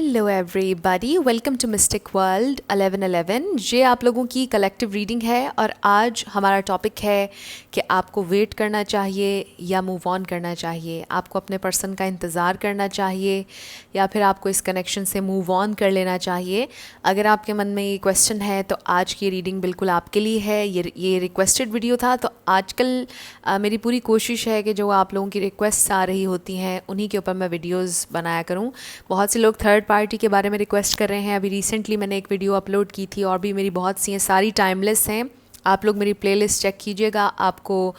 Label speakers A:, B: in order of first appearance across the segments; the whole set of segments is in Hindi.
A: Hello everybody, welcome to mystic world 1111। ये आप लोगों की कलेक्टिव रीडिंग है और आज हमारा टॉपिक है कि आपको वेट करना चाहिए या मूव ऑन करना चाहिए। आपको अपने पर्सन का इंतज़ार करना चाहिए या फिर आपको इस कनेक्शन से मूव ऑन कर लेना चाहिए। अगर आपके मन में ये क्वेश्चन है तो आज की रीडिंग बिल्कुल आपके लिए है। ये रिक्वेस्टेड वीडियो था, तो आजकल मेरी पूरी कोशिश है कि जो आप लोगों की रिक्वेस्ट आ रही होती हैं उन्हीं के ऊपर मैं वीडियोज़ बनाया करूँ। बहुत से लोग थर्ड पार्टी के बारे में रिक्वेस्ट कर रहे हैं। अभी रिसेंटली मैंने एक वीडियो अपलोड की थी और भी मेरी बहुत सी हैं, सारी टाइमलेस हैं। आप लोग मेरी प्लेलिस्ट चेक कीजिएगा, आपको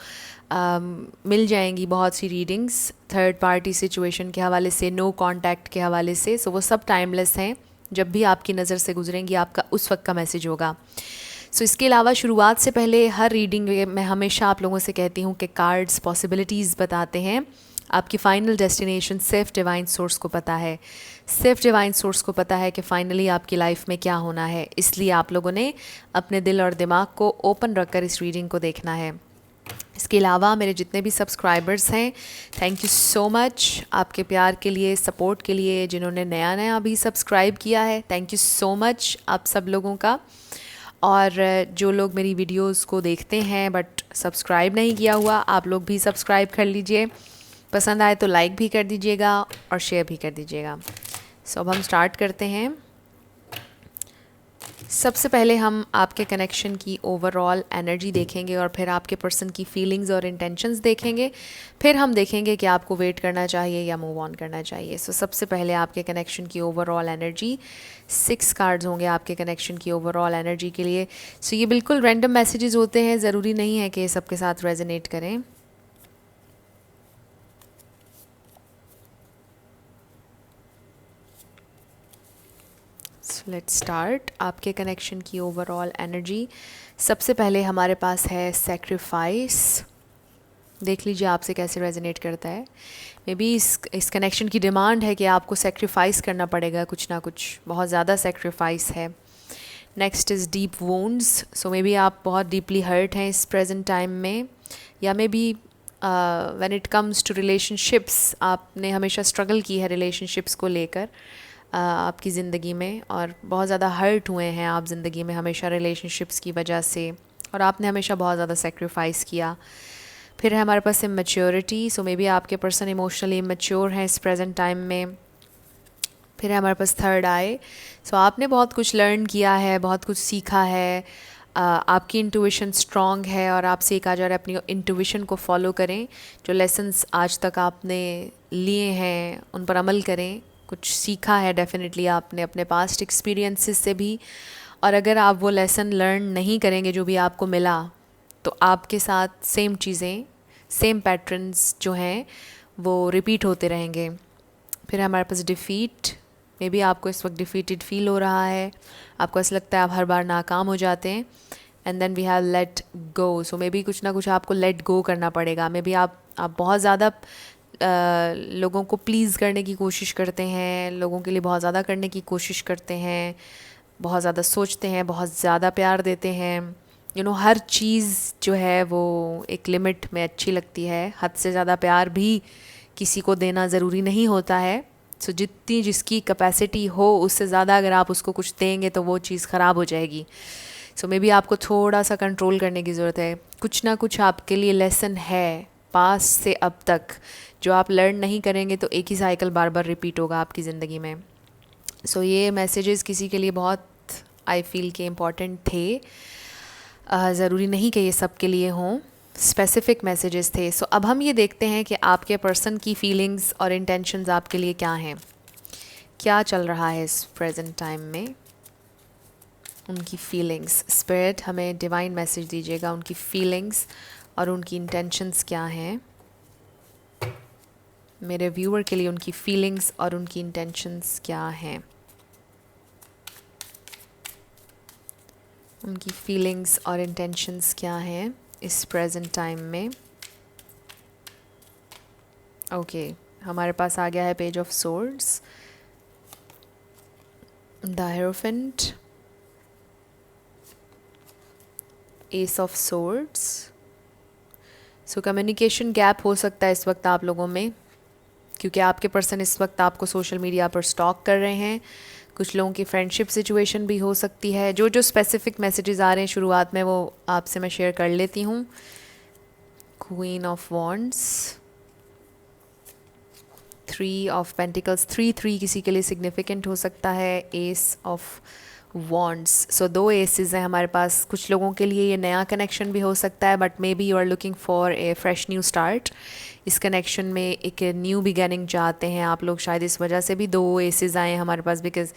A: मिल जाएंगी बहुत सी रीडिंग्स थर्ड पार्टी सिचुएशन के हवाले से, नो कांटेक्ट के हवाले से। सो वो सब टाइमलेस हैं, जब भी आपकी नज़र से गुजरेंगी आपका उस वक्त का मैसेज होगा। सो इसके अलावा शुरुआत से पहले हर रीडिंग में मैं हमेशा आप लोगों से कहती हूँ कि कार्ड्स पॉसिबिलिटीज़ बताते हैं। आपकी फ़ाइनल डेस्टिनेशन सिर्फ डिवाइन सोर्स को पता है, सिर्फ डिवाइन सोर्स को पता है कि फ़ाइनली आपकी लाइफ में क्या होना है। इसलिए आप लोगों ने अपने दिल और दिमाग को ओपन रखकर इस रीडिंग को देखना है। इसके अलावा मेरे जितने भी सब्सक्राइबर्स हैं, थैंक यू सो मच आपके प्यार के लिए, सपोर्ट के लिए। जिन्होंने नया नया अभी सब्सक्राइब किया है, थैंक यू सो मच आप सब लोगों का। और जो लोग मेरी वीडियोस को देखते हैं बट सब्सक्राइब नहीं किया हुआ, आप लोग भी सब्सक्राइब कर लीजिए। पसंद आए तो लाइक भी कर दीजिएगा और शेयर भी कर दीजिएगा। सो अब हम स्टार्ट करते हैं। सबसे पहले हम आपके कनेक्शन की ओवरऑल एनर्जी देखेंगे और फिर आपके पर्सन की फीलिंग्स और इंटेंशंस देखेंगे। फिर हम देखेंगे कि आपको वेट करना चाहिए या मूव ऑन करना चाहिए। सो सबसे पहले आपके कनेक्शन की ओवरऑल एनर्जी, 6 कार्ड्स होंगे आपके कनेक्शन की ओवरऑल एनर्जी के लिए। सो ये बिल्कुल रैंडम मैसेजेस होते हैं, ज़रूरी नहीं है कि सबके साथ रेजोनेट करें। Let's start. आपके कनेक्शन की ओवरऑल एनर्जी, सबसे पहले हमारे पास है सेक्रीफाइस। देख लीजिए आपसे कैसे रेजोनेट करता है। मे बी इस कनेक्शन की डिमांड है कि आपको सेक्रीफाइस करना पड़ेगा, कुछ ना कुछ बहुत ज़्यादा सेक्रीफाइस है। Next is deep wounds. So may be आप बहुत डीपली हर्ट हैं इस प्रेजेंट टाइम में, या may be when it comes to relationships आपने हमेशा स्ट्रगल की है रिलेशनशिप्स को लेकर आपकी ज़िंदगी में, और बहुत ज़्यादा हर्ट हुए हैं आप ज़िंदगी में हमेशा रिलेशनशिप्स की वजह से, और आपने हमेशा बहुत ज़्यादा सेक्रीफाइस किया। फिर है हमारे पास इमेच्योरिटी। सो मे बी आपके पर्सन इमोशनली इमेच्योर हैं इस प्रेजेंट टाइम में। फिर है हमारे पास थर्ड आई। सो आपने बहुत कुछ लर्न किया है, बहुत कुछ सीखा है, आपकी इंट्यूशन स्ट्रॉन्ग है और आपसे कहा जा रहा है अपनी इंट्यूशन को फॉलो करें। जो लेसन्स आज तक आपने लिए हैं उन पर अमल करें। कुछ सीखा है डेफिनेटली आपने अपने पास्ट एक्सपीरियंसेस से भी, और अगर आप वो लेसन लर्न नहीं करेंगे जो भी आपको मिला, तो आपके साथ सेम चीज़ें, सेम पैटर्न्स जो हैं वो रिपीट होते रहेंगे। फिर हमारे पास डिफ़ीट। मे बी आपको इस वक्त डिफीटेड फील हो रहा है, आपको ऐसा लगता है आप हर बार नाकाम हो जाते हैं। And then we have let go. So may be कुछ ना कुछ आपको लेट गो करना पड़ेगा। मे बी आप बहुत ज़्यादा लोगों को प्लीज़ करने की कोशिश करते हैं, लोगों के लिए बहुत ज़्यादा करने की कोशिश करते हैं, बहुत ज़्यादा सोचते हैं, बहुत ज़्यादा प्यार देते हैं। हर चीज़ जो है वो एक लिमिट में अच्छी लगती है। हद से ज़्यादा प्यार भी किसी को देना ज़रूरी नहीं होता है। सो जितनी जिसकी कैपेसिटी हो उससे ज़्यादा अगर आप उसको कुछ देंगे तो वो चीज़ ख़राब हो जाएगी। सो मे बी आपको थोड़ा सा कंट्रोल करने की ज़रूरत है। कुछ ना कुछ आपके लिए लेसन है पास से अब तक, जो आप लर्न नहीं करेंगे तो एक ही साइकिल बार बार रिपीट होगा आपकी ज़िंदगी में। सो ये मैसेजेस किसी के लिए बहुत आई फील के इम्पॉर्टेंट थे। ज़रूरी नहीं कि ये सब के लिए हों, स्पेसिफिक मैसेजेस थे। सो अब हम ये देखते हैं कि आपके पर्सन की फीलिंग्स और इंटेंशंस आपके लिए क्या हैं, क्या चल रहा है इस प्रेजेंट टाइम में, उनकी फीलिंग्स। स्पिरिट हमें डिवाइन मैसेज दीजिएगा, उनकी फीलिंग्स और उनकी इंटेंशंस क्या हैं मेरे व्यूअर के लिए। उनकी फीलिंग्स और उनकी इंटेंशंस क्या हैं, उनकी फीलिंग्स और इंटेंशंस क्या हैं इस प्रेजेंट टाइम में। ओके, हमारे पास आ गया है page of swords, the hierophant, S of swords. So communication gap हो सकता है इस वक्त आप लोगों में, क्योंकि आपके पर्सन इस वक्त आपको सोशल मीडिया पर स्टॉक कर रहे हैं। कुछ लोगों की फ्रेंडशिप सिचुएशन भी हो सकती है। जो जो स्पेसिफिक मैसेजेस आ रहे हैं शुरुआत में वो आपसे मैं शेयर कर लेती हूँ। Queen of wands, 3 of pentacles, 3 किसी के लिए सिग्निफिकेंट हो सकता है। Ace of wands, so 2 aces हैं हमारे पास। कुछ लोगों के लिए ये नया कनेक्शन भी हो सकता है, but may be you are looking for a fresh new start. इस कनेक्शन में एक न्यू बिगनिंग चाहते हैं आप लोग, शायद इस वजह से भी 2 एसेस आए हैं हमारे पास। बिकॉज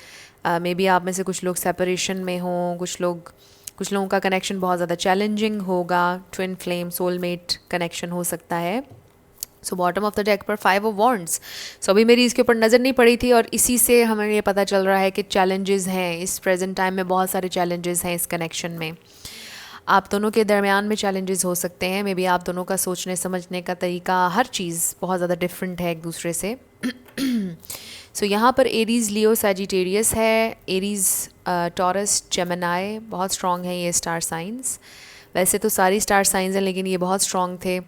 A: मे बी आप में से कुछ लोग सेपरेशन में हों, कुछ लोगों का कनेक्शन बहुत ज़्यादा चैलेंजिंग होगा। ट्विन फ्लेम सोलमेट कनेक्शन हो सकता है। So bottom of the deck पर 5 ऑफ वॉन्ड्स। सो अभी मेरी इसके ऊपर नज़र नहीं पड़ी थी और इसी से हमें ये पता चल रहा है कि चैलेंजेस हैं इस प्रेजेंट टाइम में, बहुत सारे चैलेंजेस हैं इस कनेक्शन में। आप दोनों के दरमियान में चैलेंजेस हो सकते हैं। मे बी आप दोनों का सोचने समझने का तरीका, हर चीज़ बहुत ज़्यादा डिफरेंट है एक दूसरे से। सो यहाँ पर एरीज़ लियो सैजिटेरियस है। एरीज़ टॉरस जेमिनी बहुत स्ट्रॉन्ग है ये स्टार साइंस। वैसे तो सारी स्टार साइंस हैं लेकिन ये बहुत स्ट्रॉन्ग थे।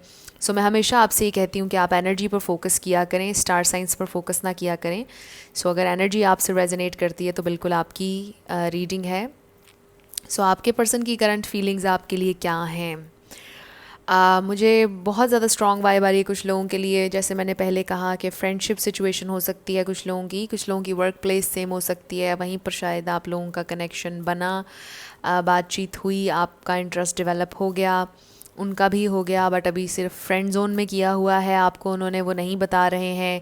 A: सो मैं हमेशा आपसे ये कहती हूँ कि आप एनर्जी पर फोकस किया करें, स्टार साइंस पर फोकस ना किया करें। सो अगर एनर्जी आपसे रेजोनेट करती है तो बिल्कुल आपकी रीडिंग है। सो आपके पर्सन की करंट फीलिंग्स आपके लिए क्या हैं? मुझे बहुत ज़्यादा स्ट्रॉन्ग वाइब आ रही है कुछ लोगों के लिए। जैसे मैंने पहले कहा कि फ्रेंडशिप सिचुएशन हो सकती है कुछ लोगों की वर्क प्लेस सेम हो सकती है, वहीं पर शायद आप लोगों का कनेक्शन बना, बातचीत हुई, आपका इंटरेस्ट डेवलप हो गया, उनका भी हो गया, बट अभी सिर्फ फ्रेंड जोन में किया हुआ है आपको उन्होंने, वो नहीं बता रहे हैं,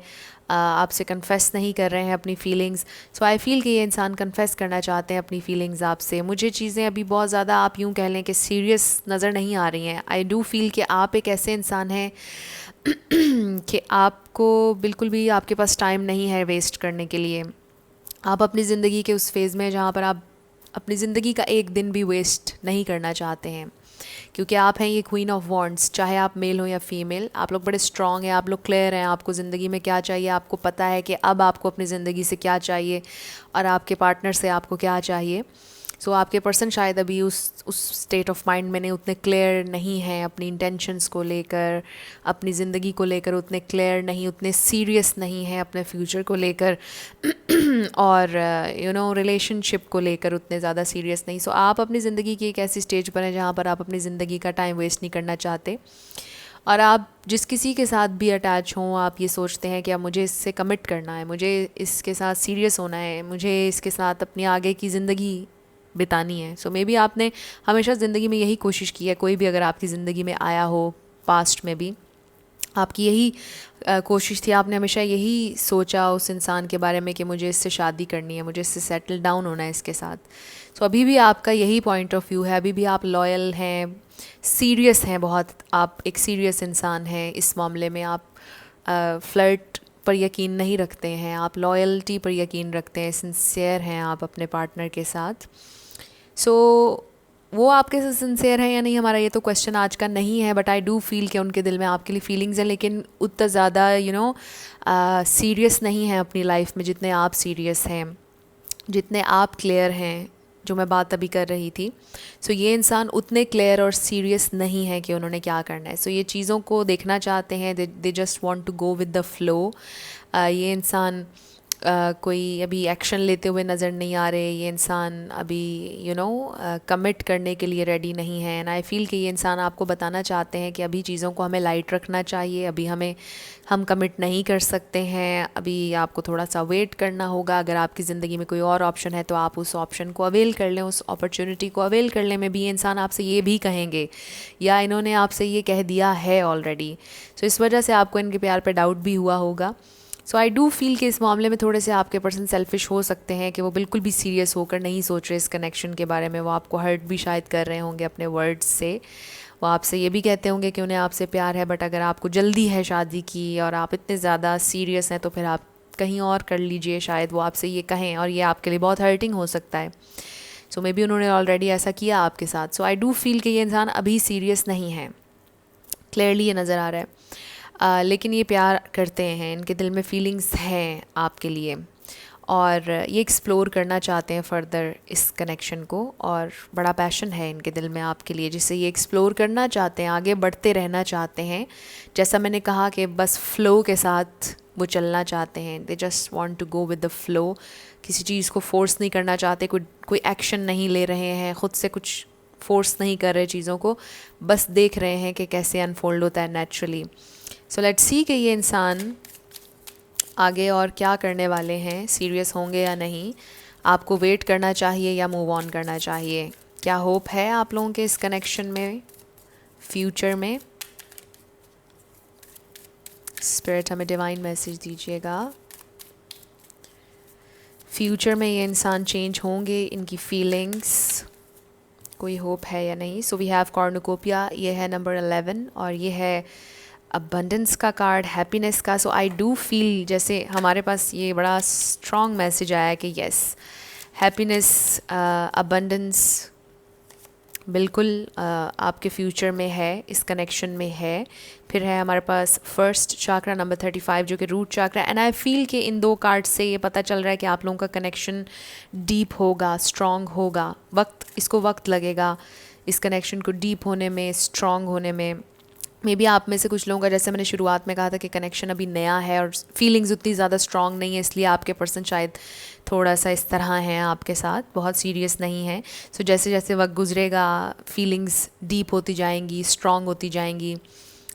A: आपसे कन्फेस नहीं कर रहे हैं अपनी फ़ीलिंग्स। सो आई फील कि ये इंसान कन्फेस करना चाहते हैं अपनी फ़ीलिंग्स आपसे। मुझे चीज़ें अभी बहुत ज़्यादा आप यूँ कह लें कि सीरियस नज़र नहीं आ रही हैं। आई डू फील कि आप एक ऐसे इंसान हैं कि आपको बिल्कुल भी आपके पास टाइम नहीं है वेस्ट करने के लिए। आप अपनी ज़िंदगी के उस फेज़ में जहाँ पर आप अपनी ज़िंदगी का एक दिन भी वेस्ट नहीं करना चाहते हैं, क्योंकि आप हैं ये क्वीन ऑफ वॉन्ड्स। चाहे आप मेल हो या फीमेल, आप लोग बड़े स्ट्रॉन्ग हैं, आप लोग क्लियर हैं, आपको ज़िंदगी में क्या चाहिए, आपको पता है कि अब आपको अपनी ज़िंदगी से क्या चाहिए और आपके पार्टनर से आपको क्या चाहिए। सो आपके पर्सन शायद अभी उस स्टेट ऑफ माइंड में नहीं, उतने क्लियर नहीं हैं अपनी इंटेंशंस को लेकर, अपनी ज़िंदगी को लेकर उतने क्लियर नहीं, उतने सीरियस नहीं हैं अपने फ्यूचर को लेकर और रिलेशनशिप को लेकर उतने ज़्यादा सीरियस नहीं। सो आप अपनी ज़िंदगी की एक ऐसी स्टेज पर हैं जहाँ पर आप अपनी ज़िंदगी का टाइम वेस्ट नहीं करना चाहते, और आप जिस किसी के साथ भी अटैच हों, आप ये सोचते हैं कि अब मुझे इससे कमिट करना है, मुझे इसके साथ सीरियस होना है, मुझे इसके साथ अपनी आगे की ज़िंदगी बितानी है। सो मे बी आपने हमेशा ज़िंदगी में यही कोशिश की है। कोई भी अगर आपकी ज़िंदगी में आया हो पास्ट में भी, आपकी यही कोशिश थी, आपने हमेशा यही सोचा उस इंसान के बारे में कि मुझे इससे शादी करनी है, मुझे इससे सेटल डाउन होना है इसके साथ। सो अभी भी आपका यही पॉइंट ऑफ व्यू है, अभी भी आप लॉयल हैं, सीरियस हैं बहुत, आप एक सीरियस इंसान हैं इस मामले में। आप फ्लर्ट पर यकीन नहीं रखते हैं, आप लॉयल्टी पर यकीन रखते हैं, सिंसियर हैं आप अपने पार्टनर के साथ। सो वो आपके साथ सिंसियर है या नहीं, हमारा ये तो क्वेश्चन आज का नहीं है, बट आई डू फील कि उनके दिल में आपके लिए फीलिंग्स हैं, लेकिन उतना ज़्यादा सीरियस नहीं है अपनी लाइफ में जितने आप सीरियस हैं, जितने आप क्लियर हैं, जो मैं बात अभी कर रही थी। सो ये इंसान उतने क्लियर और सीरियस नहीं है कि उन्होंने क्या करना है। सो ये चीज़ों को देखना चाहते हैं, they just want to go with the flow. ये इंसान कोई अभी एक्शन लेते हुए नज़र नहीं आ रहे, ये इंसान अभी कमिट करने के लिए रेडी नहीं है। एंड आई फील कि ये इंसान आपको बताना चाहते हैं कि अभी चीज़ों को हमें लाइट रखना चाहिए, अभी हम कमिट नहीं कर सकते हैं, अभी आपको थोड़ा सा वेट करना होगा। अगर आपकी ज़िंदगी में कोई और ऑप्शन है तो आप उस ऑप्शन को अवेल कर लें, उस अपॉर्चुनिटी को अवेल कर लें। में भी ये इंसान आपसे ये भी कहेंगे या इन्होंने आपसे ये कह दिया है ऑलरेडी। सो इस वजह से आपको इनके प्यार पे डाउट भी हुआ होगा। सो आई डू फील कि इस मामले में थोड़े से आपके पर्सन सेल्फिश हो सकते हैं कि वो बिल्कुल भी सीरियस होकर नहीं सोच रहे इस कनेक्शन के बारे में। वो आपको हर्ट भी शायद कर रहे होंगे अपने वर्ड्स से। वो आपसे ये भी कहते होंगे कि उन्हें आपसे प्यार है, बट अगर आपको जल्दी है शादी की और आप इतने ज़्यादा सीरियस हैं तो फिर आप कहीं और कर लीजिए, शायद वो आपसे ये कहें, और ये आपके लिए बहुत हर्टिंग हो सकता है। सो मे बी उन्होंने ऑलरेडी ऐसा किया आपके साथ। सो आई डू फील कि ये इंसान अभी सीरियस नहीं है, क्लियरली ये नज़र आ रहा है। लेकिन ये प्यार करते हैं, इनके दिल में फीलिंग्स हैं आपके लिए, और ये एक्सप्लोर करना चाहते हैं फ़र्दर इस कनेक्शन को, और बड़ा पैशन है इनके दिल में आपके लिए, जिससे ये एक्सप्लोर करना चाहते हैं, आगे बढ़ते रहना चाहते हैं। जैसा मैंने कहा कि बस फ़्लो के साथ वो चलना चाहते हैं, they just want to go with the flow, किसी चीज़ को फ़ोर्स नहीं करना चाहते, कोई एक्शन नहीं ले रहे हैं, ख़ुद से कुछ फ़ोर्स नहीं कर रहे चीज़ों को, बस देख रहे हैं कि कैसे अनफोल्ड होता है नेचुरली। सो लेट्स सी कि ये इंसान आगे और क्या करने वाले हैं, सीरियस होंगे या नहीं, आपको वेट करना चाहिए या मूव ऑन करना चाहिए, क्या होप है आप लोगों के इस कनेक्शन में फ्यूचर में। स्पिरिट हमें डिवाइन मैसेज दीजिएगा, फ्यूचर में ये इंसान चेंज होंगे, इनकी फीलिंग्स, कोई होप है या नहीं। सो वी हैव कॉर्नुकोपिया, ये है नंबर 11, और ये है अबंडेंस का कार्ड, हैप्पीनेस का। सो आई डू फील जैसे हमारे पास ये बड़ा स्ट्रॉन्ग मैसेज आया है कि यस, हैप्पीनेस, अबंडेंस बिल्कुल आपके फ्यूचर में है, इस कनेक्शन में है। फिर है हमारे पास फर्स्ट चाक्रा नंबर 35 जो कि root chakra, and I feel कि इन दो कार्ड से ये पता चल रहा है कि आप लोगों का कनेक्शन डीप होगा, स्ट्रॉन्ग होगा। इसको वक्त लगेगा इस कनेक्शन को डीप होने में, स्ट्रॉन्ग होने में। मे बी आप में से कुछ लोगों का, जैसे मैंने शुरुआत में कहा था कि कनेक्शन अभी नया है और फीलिंग्स उतनी ज़्यादा स्ट्रॉन्ग नहीं है, इसलिए आपके पर्सन शायद थोड़ा सा इस तरह हैं आपके साथ, बहुत सीरियस नहीं है। सो जैसे जैसे वक्त गुजरेगा फीलिंग्स डीप होती जाएंगी, स्ट्रॉन्ग होती जाएंगी।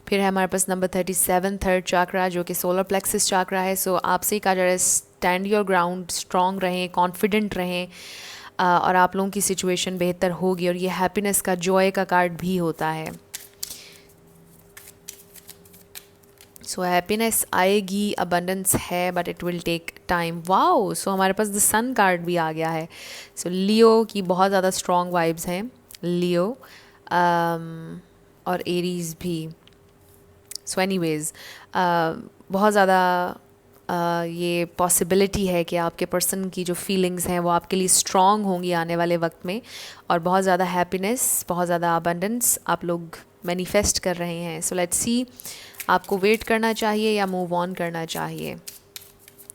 A: फिर है हमारे पास नंबर 37 थर्ड चाक्रा जो कि सोलर प्लेक्सिस चाक्रा है। सो आपसे ही कहा जा रहा है स्टैंड योर ग्राउंड, स्ट्रॉन्ग रहें, कॉन्फिडेंट रहें, और आप लोगों की सिचुएशन बेहतर होगी। और ये हैप्पीनेस का, जॉय का कार्ड भी होता है। सो हैप्पीनेस आएगी, अबंडेंस है, but it will take time. Wow, so हमारे पास द सन कार्ड भी आ गया है। सो लियो की बहुत ज़्यादा स्ट्रॉन्ग वाइब्स हैं, लियो और एरीज़ भी। सो एनीवेज़ बहुत ज़्यादा ये पॉसिबिलिटी है कि आपके पर्सन की जो फीलिंग्स हैं वो आपके लिए स्ट्रॉन्ग होंगी आने वाले वक्त में, और बहुत ज़्यादा हैप्पीनेस, बहुत ज़्यादा अबंडेंस आप लोग मैनिफेस्ट कर रहे हैं। सो लेट्स सी, आपको वेट करना चाहिए या मूव ऑन करना चाहिए।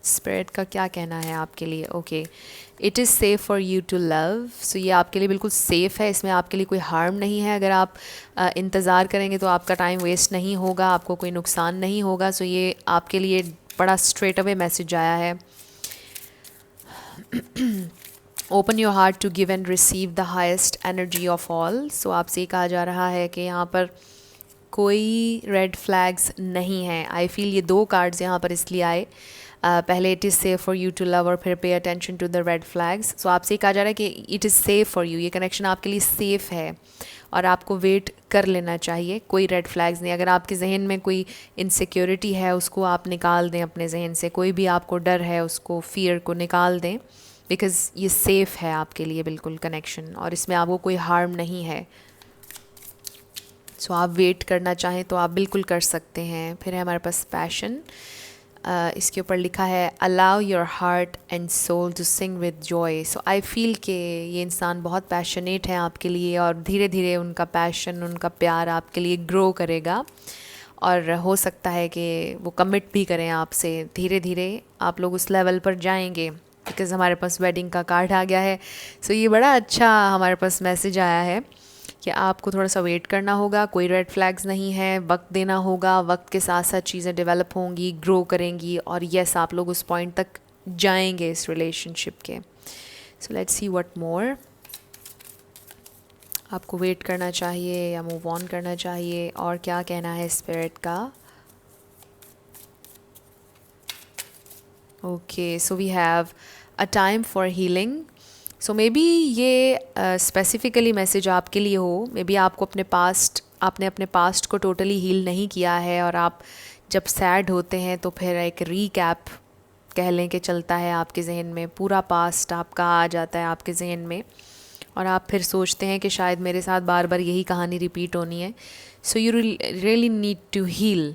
A: स्पिरिट का क्या कहना है आपके लिए। Okay, it is safe for you to love. So ये आपके लिए बिल्कुल सेफ़ है, इसमें आपके लिए कोई हार्म नहीं है। अगर आप इंतज़ार करेंगे तो आपका टाइम वेस्ट नहीं होगा, आपको कोई नुकसान नहीं होगा। सो ये आपके लिए बड़ा स्ट्रेट अवे मैसेज आया है। Open your heart to give and receive the highest energy of all. So आपसे ये कहा जा रहा है कि यहाँ पर कोई रेड फ्लैग्स नहीं हैं। आई फील ये दो कार्ड्स यहाँ पर इसलिए आए, पहले it is safe for you to love और फिर pay attention to the red flags. So आपसे कहा जा रहा है कि it is safe for you, ये कनेक्शन आपके लिए सेफ़ है और आपको वेट कर लेना चाहिए। कोई रेड फ्लैग्स नहीं। अगर आपके जहन में कोई इनसिक्योरिटी है उसको आप निकाल दें अपने जहन से, कोई भी आपको डर है उसको, फियर को निकाल दें, बिकॉज़ ये सेफ़ है आपके लिए बिल्कुल कनेक्शन, और इसमें आपको कोई हार्म नहीं है। सो आप वेट करना चाहें तो आप बिल्कुल कर सकते हैं। फिर है हमारे पास पैशन, इसके ऊपर लिखा है allow your heart and soul to sing with joy. So I feel कि ये इंसान बहुत पैशनेट है आपके लिए, और धीरे धीरे उनका पैशन, उनका प्यार आपके लिए ग्रो करेगा, और हो सकता है कि वो कमिट भी करें आपसे। धीरे धीरे आप लोग उस लेवल पर जाएंगे, बिकॉज़ हमारे पास वेडिंग का कार्ड आ गया है। सो ये बड़ा अच्छा हमारे पास मैसेज आया है कि आपको थोड़ा सा वेट करना होगा, कोई रेड फ्लैग्स नहीं है, वक्त देना होगा, वक्त के साथ साथ चीज़ें डेवलप होंगी, ग्रो करेंगी, और यस आप लोग उस पॉइंट तक जाएंगे इस रिलेशनशिप के। So let's see what more. आपको वेट करना चाहिए या मूव ऑन करना चाहिए, और क्या कहना है स्पिरिट का। Okay, so we have a time for healing. So may be ये स्पेसिफ़िकली मैसेज आपके लिए हो। मे बी आपको आपने अपने पास्ट को टोटली हील नहीं किया है, और आप जब सैड होते हैं तो फिर एक रीकैप कह लें कि चलता है आपके जहन में, पूरा पास्ट आपका आ जाता है आपके जहन में, और आप फिर सोचते हैं कि शायद मेरे साथ बार बार यही कहानी रिपीट होनी है। So you really need to heal.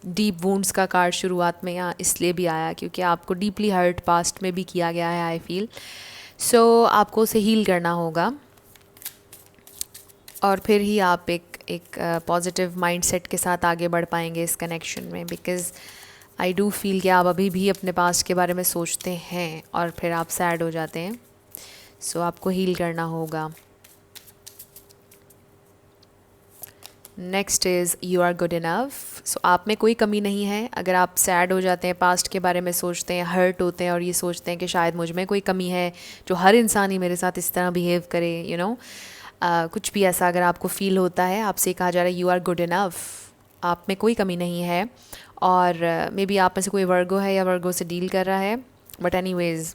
A: Deep wounds का कार्ड शुरुआत में यहाँ इसलिए भी आया क्योंकि आपको डीपली हर्ट पास्ट में भी किया गया है आई फील। सो आपको उसे हील करना होगा, और फिर ही आप एक पॉजिटिव माइंडसेट के साथ आगे बढ़ पाएंगे इस कनेक्शन में, बिकॉज़ आई डू फील कि आप अभी भी अपने पास्ट के बारे में सोचते हैं और फिर आप सैड हो जाते हैं। सो आपको हील करना होगा। Next is you are good enough. So आप में कोई कमी नहीं है। अगर आप सैड हो जाते हैं, पास्ट के बारे में सोचते हैं, हर्ट होते हैं और ये सोचते हैं कि शायद मुझ में कोई कमी है, जो हर इंसान ही मेरे साथ इस तरह बिहेव करे, कुछ भी ऐसा अगर आपको फील होता है, आपसे कहा जा रहा है यू आर गुड इनफ। आप में कोई कमी नहीं है। और मे बी आप में से कोई वर्गो है या वर्गो से डील कर रहा है, बट एनीवेज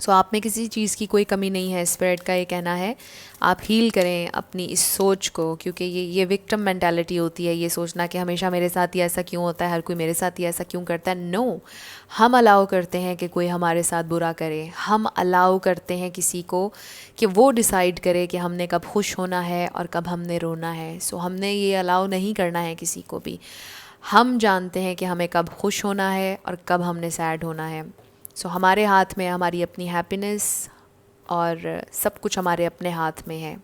A: सो आप में किसी चीज़ की कोई कमी नहीं है। स्पिरिट का ये कहना है आप हील करें अपनी इस सोच को, क्योंकि ये विक्टिम मेंटालिटी होती है, ये सोचना कि हमेशा मेरे साथ ही ऐसा क्यों होता है, हर कोई मेरे साथ ही ऐसा क्यों करता है। नो, हम अलाउ करते हैं कि कोई हमारे साथ बुरा करे। हम अलाउ करते हैं किसी को कि वो डिसाइड करे कि हमने कब खुश होना है और कब हमने रोना है। सो हमने ये अलाउ नहीं करना है किसी को भी। हम जानते हैं कि हमें कब खुश होना है और कब हमने सैड होना है। सो हमारे हाथ में हमारी अपनी हैप्पीनेस और सब कुछ हमारे अपने हाथ में है।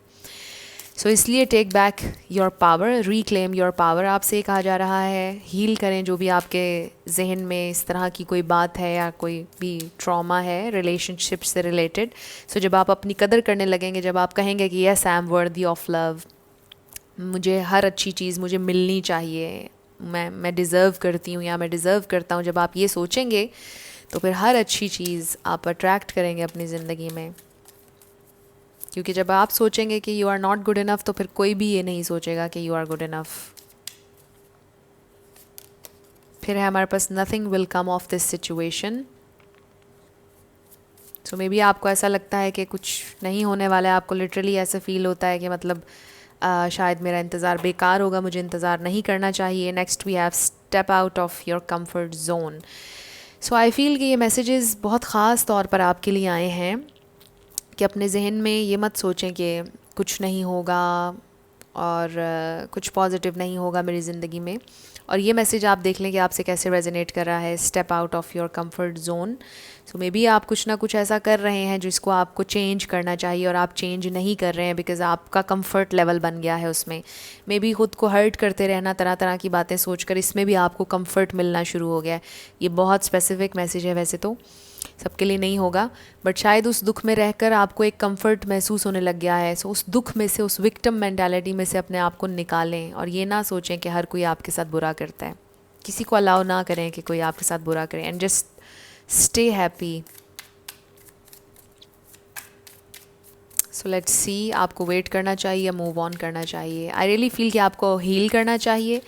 A: सो इसलिए take back your power, reclaim your power आपसे कहा जा रहा है। हील करें जो भी आपके जहन में इस तरह की कोई बात है या कोई भी ट्रॉमा है रिलेशनशिप से रिलेटेड। सो जब आप अपनी कदर करने लगेंगे, जब आप कहेंगे कि यस आई एम वर्दी ऑफ लव, मुझे हर अच्छी चीज़ मुझे मिलनी चाहिए, मैं डिज़र्व करती हूँ या मैं डिज़र्व करता हूँ, जब आप ये सोचेंगे तो फिर हर अच्छी चीज़ आप अट्रैक्ट करेंगे अपनी ज़िंदगी में। क्योंकि जब आप सोचेंगे कि you are not good enough, तो फिर कोई भी ये नहीं सोचेगा कि यू आर गुड इनफ। फिर है हमारे पास nothing will come of this situation. So may be आपको ऐसा लगता है कि कुछ नहीं होने वाला है, आपको लिटरली ऐसा फील होता है कि मतलब शायद मेरा इंतज़ार बेकार होगा, मुझे इंतज़ार नहीं करना चाहिए। Next we have step out of your comfort zone. So I feel कि ये मैसेजेस बहुत ख़ास तौर पर आपके लिए आए हैं कि अपने जहन में ये मत सोचें कि कुछ नहीं होगा और कुछ पॉजिटिव नहीं होगा मेरी ज़िंदगी में। और ये मैसेज आप देख लें कि आपसे कैसे रेजोनेट कर रहा है। Step out of your comfort zone. So may be आप कुछ ना कुछ ऐसा कर रहे हैं जिसको आपको चेंज करना चाहिए और आप चेंज नहीं कर रहे हैं बिकॉज़ आपका कंफर्ट लेवल बन गया है उसमें। मे बी ख़ुद को हर्ट करते रहना, तरह तरह की बातें सोचकर, इसमें भी आपको कंफर्ट मिलना शुरू हो गया है। ये बहुत स्पेसिफिक मैसेज है, वैसे तो सबके लिए नहीं होगा, बट शायद उस दुख में रहकर आपको एक कंफर्ट महसूस होने लग गया है। सो उस दुख में से, उस विक्टिम मेंटालिटी में से अपने आप को निकालें और ये ना सोचें कि हर कोई आपके साथ बुरा करता है। किसी को अलाउ ना करें कि कोई आपके साथ बुरा करे and just stay happy. So let's see, आपको वेट करना चाहिए या मूव ऑन करना चाहिए। आई रियली फील कि आपको हील करना चाहिए,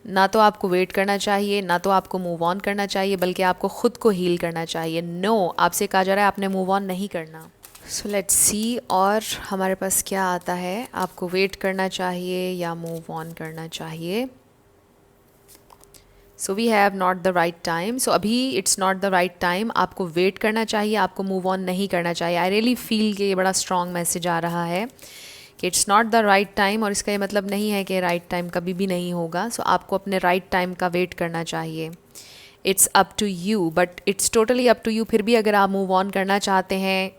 A: ना तो आपको वेट करना चाहिए, ना तो आपको मूव ऑन करना चाहिए, बल्कि आपको ख़ुद को हील करना चाहिए। नो, आपसे कहा जा रहा है आपने मूव ऑन नहीं करना। सो लेट्स सी और हमारे पास क्या आता है। आपको वेट करना चाहिए या मूव ऑन करना चाहिए। So we have not the right time. So अभी it's not the right time. आपको वेट करना चाहिए, आपको मूव ऑन नहीं करना चाहिए। आई रियली फील कि ये बड़ा स्ट्रॉन्ग मैसेज आ रहा है कि it's not the right time. और इसका ये मतलब नहीं है कि राइट टाइम कभी भी नहीं होगा। सो आपको अपने राइट टाइम का वेट करना चाहिए। It's up to you, but it's totally up to you. फिर भी अगर आप मूव ऑन करना चाहते हैं,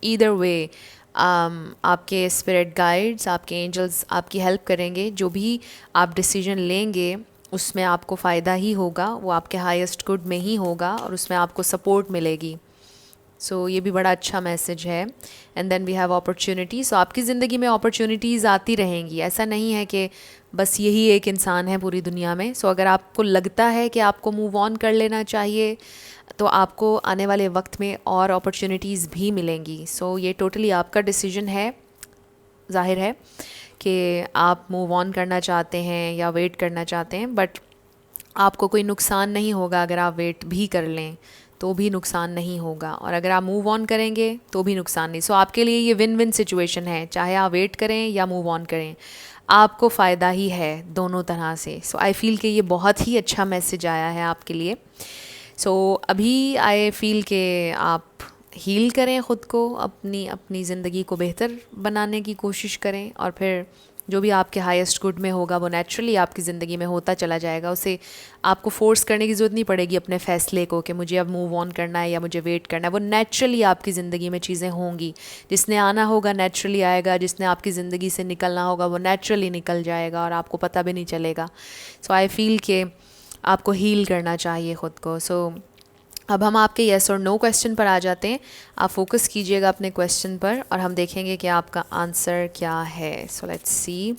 A: ईदर वे आपके स्पिरिट गाइड्स, आपके एंजल्स आपकी हेल्प करेंगे। जो भी आप डिसीजन लेंगे उसमें आपको फ़ायदा ही होगा, वो आपके हाईएस्ट गुड में ही होगा और उसमें आपको सपोर्ट मिलेगी। सो ये भी बड़ा अच्छा मैसेज है। And then we have opportunity. So आपकी ज़िंदगी में अपॉर्चुनिटीज़ आती रहेंगी। ऐसा नहीं है कि बस यही एक इंसान है पूरी दुनिया में। सो अगर आपको लगता है कि आपको मूव ऑन कर लेना चाहिए, तो आपको आने वाले वक्त में और अपॉर्चुनिटीज़ भी मिलेंगी। सो ये टोटली आपका डिसीजन है। जाहिर है कि आप मूव ऑन करना चाहते हैं या वेट करना चाहते हैं, बट आपको कोई नुकसान नहीं होगा। अगर आप वेट भी कर लें तो भी नुकसान नहीं होगा, और अगर आप मूव ऑन करेंगे तो भी नुकसान नहीं। सो आपके लिए ये विन विन सिचुएशन है। चाहे आप वेट करें या मूव ऑन करें, आपको फ़ायदा ही है दोनों तरह से। सो आई फील कि ये बहुत ही अच्छा मैसेज आया है आपके लिए। सो अभी आई फील कि आप हील करें ख़ुद को, अपनी ज़िंदगी को बेहतर बनाने की कोशिश करें, और फिर जो भी आपके हाईएस्ट गुड में होगा वो नेचुरली आपकी ज़िंदगी में होता चला जाएगा। उसे आपको फोर्स करने की ज़रूरत नहीं पड़ेगी अपने फ़ैसले को कि मुझे अब मूव ऑन करना है या मुझे वेट करना है। वो नेचुरली आपकी ज़िंदगी में चीज़ें होंगी। जिसने आना होगा नेचुरली आएगा, जिसने आपकी ज़िंदगी से निकलना होगा वो नेचुरली निकल जाएगा और आपको पता भी नहीं चलेगा। सो आई फील कि आपको हील करना चाहिए ख़ुद को। सो अब हम आपके येस और नो क्वेश्चन पर आ जाते हैं। आप फोकस कीजिएगा अपने क्वेश्चन पर और हम देखेंगे कि आपका आंसर क्या है। So let's see.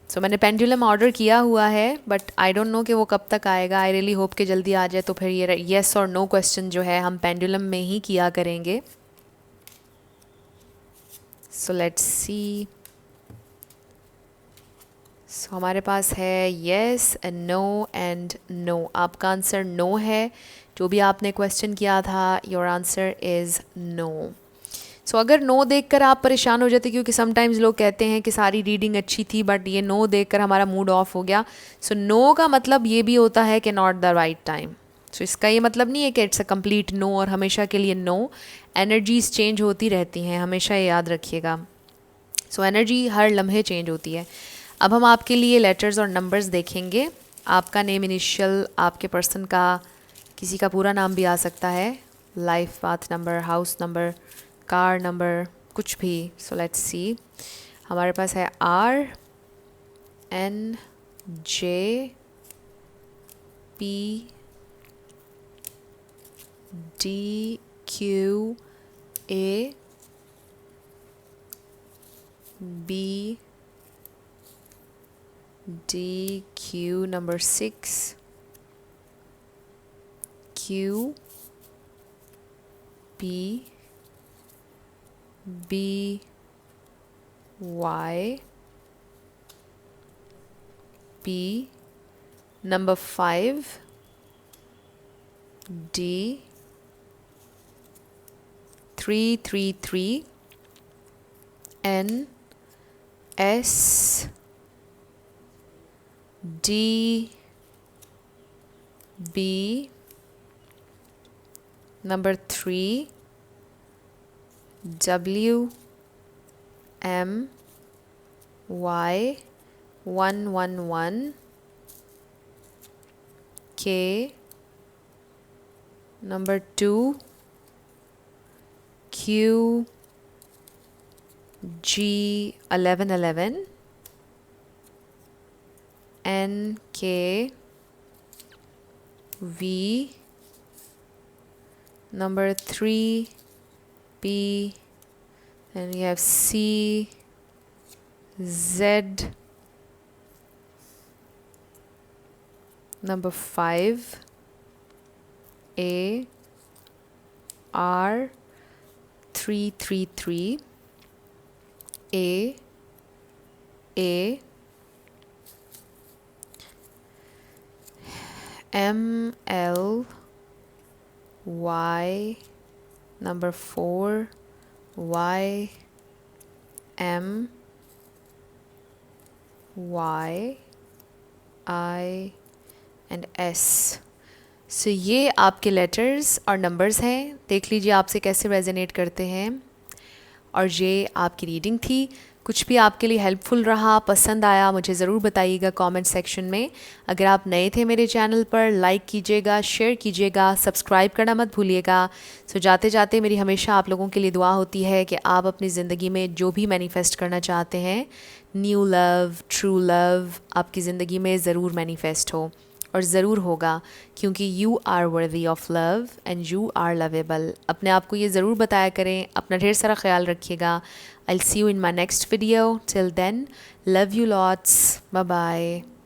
A: सो मैंने पेंडुलम ऑर्डर किया हुआ है बट आई डोंट नो कि वो कब तक आएगा। आई रियली होप कि जल्दी आ जाए, तो फिर ये येस और नो क्वेश्चन जो है हम पेंडुलम में ही किया करेंगे। So let's see. सो हमारे पास है येस एंड नो। आपका आंसर नो है। जो भी आपने क्वेश्चन किया था, योर आंसर इज़ नो। सो अगर नो देखकर आप परेशान हो जाते, क्योंकि समटाइम्स लोग कहते हैं कि सारी रीडिंग अच्छी थी बट ये नो देखकर हमारा मूड ऑफ हो गया। सो नो का मतलब ये भी होता है कि नॉट द राइट टाइम। सो इसका ये मतलब नहीं है कि इट्स अ कंप्लीट नो और हमेशा के लिए नो। एनर्जीज चेंज होती रहती हैं, हमेशा ये याद रखिएगा। सो एनर्जी हर लम्हे चेंज होती है। अब हम आपके लिए लेटर्स और नंबर्स देखेंगे। आपका नेम, इनिशियल, आपके पर्सन का किसी का पूरा नाम भी आ सकता है, life path number, house number, car number, कुछ भी। So let's see. हमारे पास है R N J P D Q A B D Q number 6 Q P B Y P number 5 D 333 N S D B number 3 W M Y 111 K number 2 Q G 1111 N K V number 3 P, and we have C Z number 5 A R 333 A M L Y number 4 Y M Y I and S। सो ये आपके लेटर्स और नंबर्स हैं। देख लीजिए आपसे कैसे रेजोनेट करते हैं। और ये आपकी रीडिंग थी। कुछ भी आपके लिए हेल्पफुल रहा, पसंद आया, मुझे ज़रूर बताइएगा कमेंट सेक्शन में। अगर आप नए थे मेरे चैनल पर, लाइक कीजिएगा, शेयर कीजिएगा, सब्सक्राइब करना मत भूलिएगा। सो जाते जाते मेरी हमेशा आप लोगों के लिए दुआ होती है कि आप अपनी ज़िंदगी में जो भी मैनिफेस्ट करना चाहते हैं, न्यू लव, ट्रू लव, आपकी ज़िंदगी में ज़रूर मैनिफेस्ट हो और ज़रूर होगा, क्योंकि you are worthy of love and you are lovable. अपने आप को ये ज़रूर बताया करें। अपना ढेर सारा ख्याल रखिएगा। I'll see you in my next video. Till then, love you lots. Bye bye.